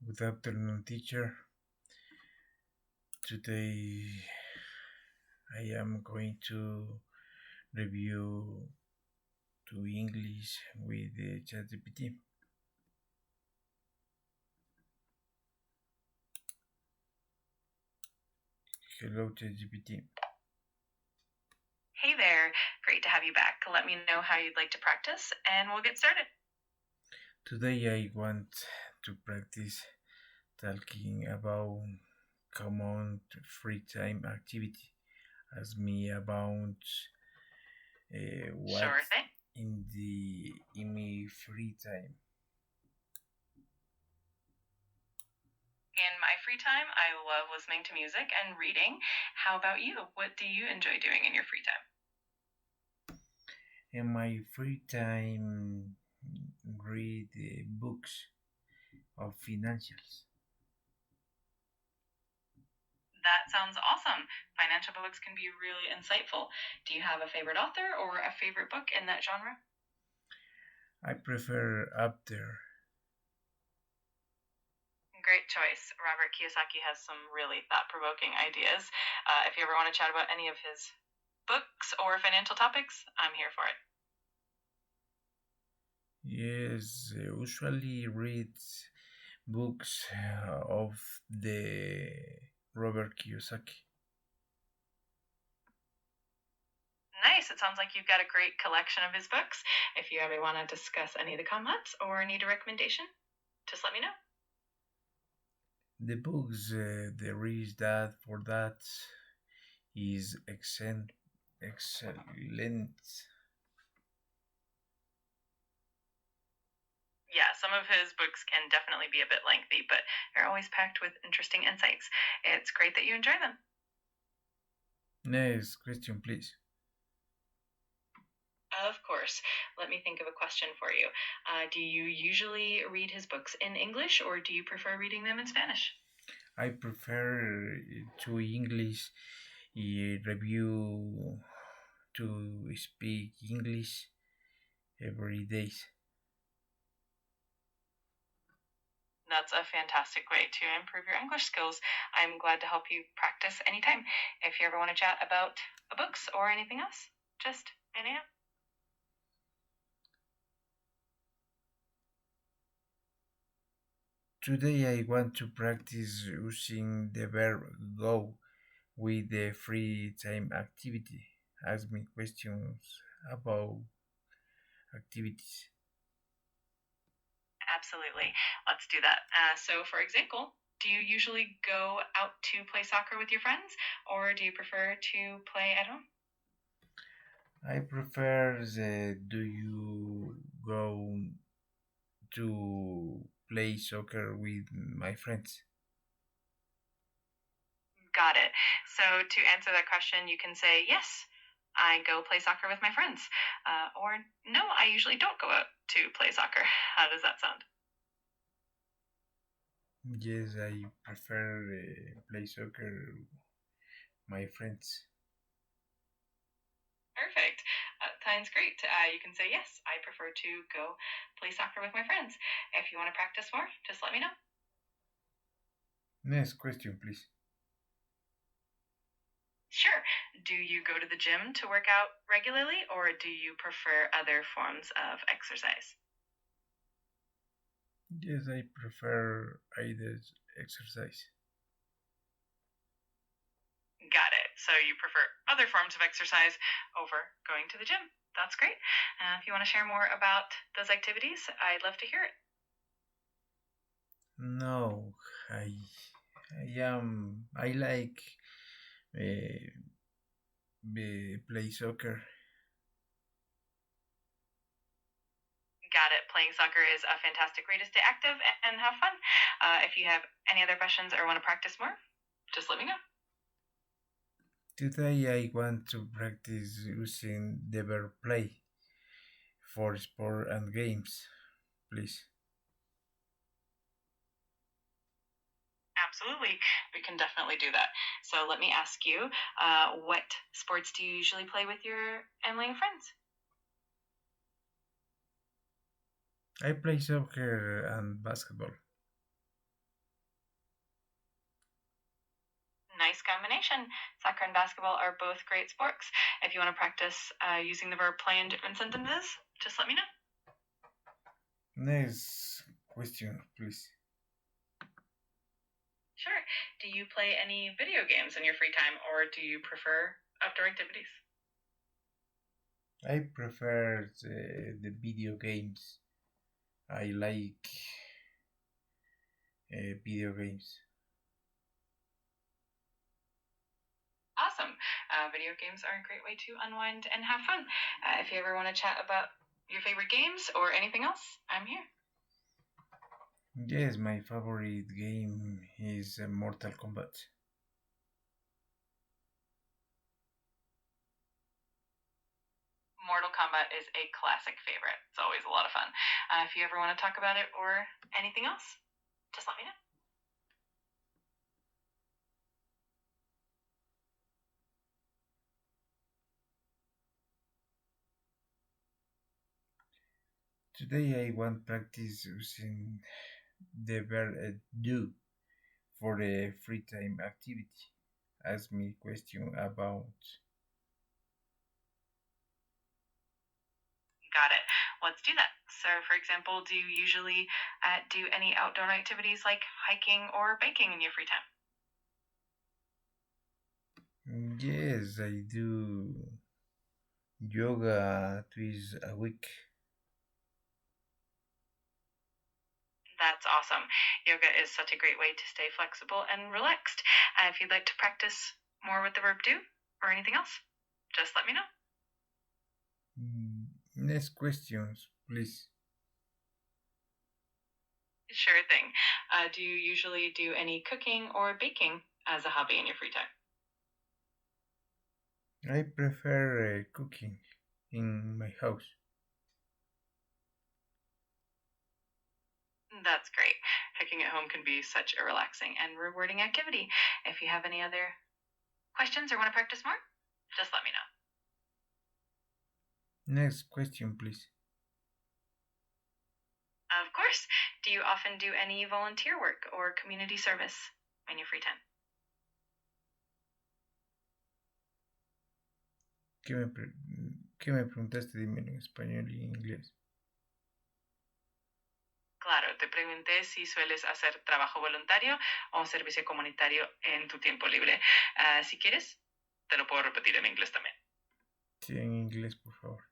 Good afternoon, teacher. Today I am going to review to English with the Chat Gpt. Hello, Chat GPT. Hey there, great to have you back. Let me know how you'd like to practice and we'll get started. Today I want to practice talking about common free time activity. Ask me about what Sure thing. in my free time. In my free time, I love listening to music and reading. How about you? What do you enjoy doing in your free time? In my free time, read books of financials. That sounds awesome. Financial books can be really insightful. Do you have a favorite author or a favorite book in that genre? I prefer up there. Great choice. Robert Kiyosaki has some really thought-provoking ideas. If you ever want to chat about any of his books or financial topics, I'm here for it. Yes, I usually read books of the Robert Kiyosaki. Nice. It sounds like you've got a great collection of his books. If you ever want to discuss any of the comments or need a recommendation, just let me know. The books there is that for that is excellent. Yeah, some of his books can definitely be a bit lengthy, but they're always packed with interesting insights. It's great that you enjoy them. Next question, please. Of course. Let me think of a question for you. Do you usually read his books in English or do you prefer reading them in Spanish? I prefer to English review to speak English every day. That's a fantastic way to improve your English skills. I'm glad to help you practice anytime. If you ever want to chat about books or anything else, just let me know. Today I want to practice using the verb go with the free time activity. Ask me questions about activities. Absolutely. Let's do that. So, for example, do you usually go out to play soccer with your friends or do you prefer to play at home? I prefer the do you go to play soccer with my friends. Got it. So, to answer that question, you can say, yes, I go play soccer with my friends. Or, no, I usually don't go out to play soccer. How does that sound? Yes, I prefer play soccer my friends. Perfect. Sounds great. You can say, yes, I prefer to go play soccer with my friends. If you want to practice more, just let me know. Next question, please. Sure. Do you go to the gym to work out regularly or do you prefer other forms of exercise? Yes, I prefer either exercise. Got it. So you prefer other forms of exercise over going to the gym. That's great. If you want to share more about those activities, I'd love to hear it. No, I I like play soccer. Got it. Playing soccer is a fantastic way to stay active and have fun. If you have any other questions or want to practice more, just let me know. Today I want to practice using the verb play for sport and games, please. Absolutely. We can definitely do that. So let me ask you, what sports do you usually play with your family and friends? I play soccer and basketball. Nice combination. Soccer and basketball are both great sports. If you want to practice using the verb play in different sentences, just let me know. Next question, please. Sure. Do you play any video games in your free time, or do you prefer outdoor activities? I prefer the video games. I like video games. Awesome. Video games are a great way to unwind and have fun. If you ever want to chat about your favorite games or anything else, I'm here. Yes, my favorite game is Mortal Kombat. Mortal Kombat is a classic favorite. It's always a lot of fun. If you ever want to talk about it or anything else, just let me know. Today I want practice using the verb do for a free time activity. Ask me question about. Got it. Let's do that. So, for example, do you usually do any outdoor activities like hiking or biking in your free time? Yes, I do yoga twice a week. That's awesome. Yoga is such a great way to stay flexible and relaxed. If you'd like to practice more with the verb do or anything else, just let me know. Next questions, please. Sure thing. Do you usually do any cooking or baking as a hobby in your free time? I prefer cooking in my house. That's great. Cooking at home can be such a relaxing and rewarding activity. If you have any other questions or want to practice more, just let me know. Next question, please. Of course. Do you often do any volunteer work or community service in your free time? ¿Qué me preguntaste? Dímelo en español y en inglés. Claro, te pregunté si sueles hacer trabajo voluntario o servicio comunitario en tu tiempo libre. Si quieres, te lo puedo repetir en inglés también. Sí, en inglés, por favor.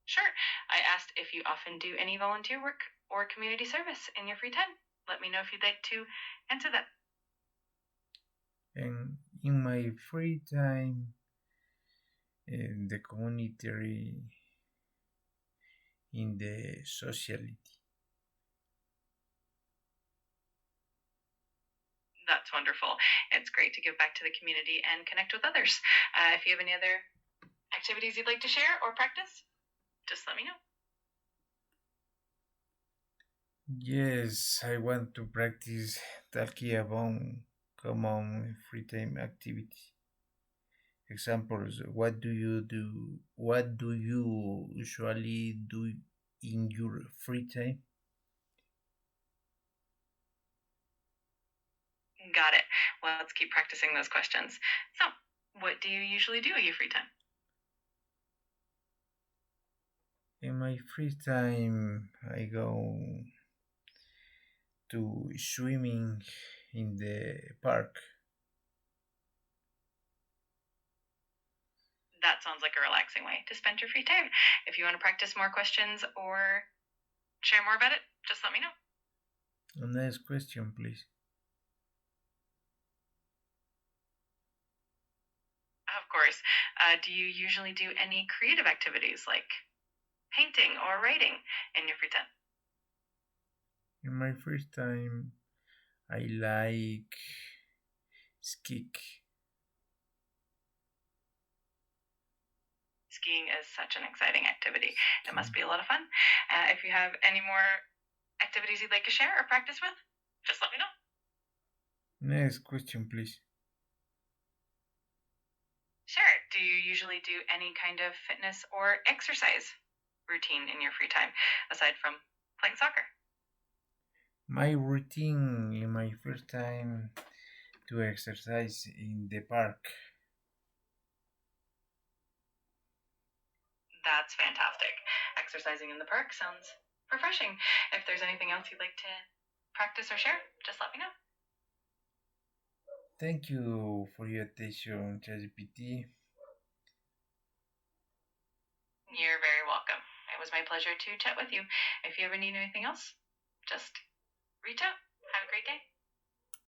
Sure. I asked if you often do any volunteer work or community service in your free time. Let me know if you'd like to answer that. And in my free time, in the community, in the sociality. That's wonderful. It's great to give back to the community and connect with others. If you have any other activities you'd like to share or practice, just let me know. Yes, I want to practice talking about common free time activity. Examples: what do you do? What do you usually do in your free time? Got it. Well, let's keep practicing those questions. So, what do you usually do in your free time? In my free time, I go to swimming in the park. That sounds like a relaxing way to spend your free time. If you want to practice more questions or share more about it, just let me know. Next question, please. Of course. Do you usually do any creative activities like painting or writing in your free time? In my free time, I like skiing. Skiing is such an exciting activity. It must be a lot of fun. If you have any more activities you'd like to share or practice with, just let me know. Next question, please. Sure. Do you usually do any kind of fitness or exercise routine in your free time aside from playing soccer? My routine in my free time to exercise in the park. That's fantastic. Exercising in the park sounds refreshing. If there's anything else you'd like to practice or share, just let me know. Thank you for your attention, ChatGPT. You're very welcome. It was my pleasure to chat with you. If you ever need anything else, just reach out. Have a great day.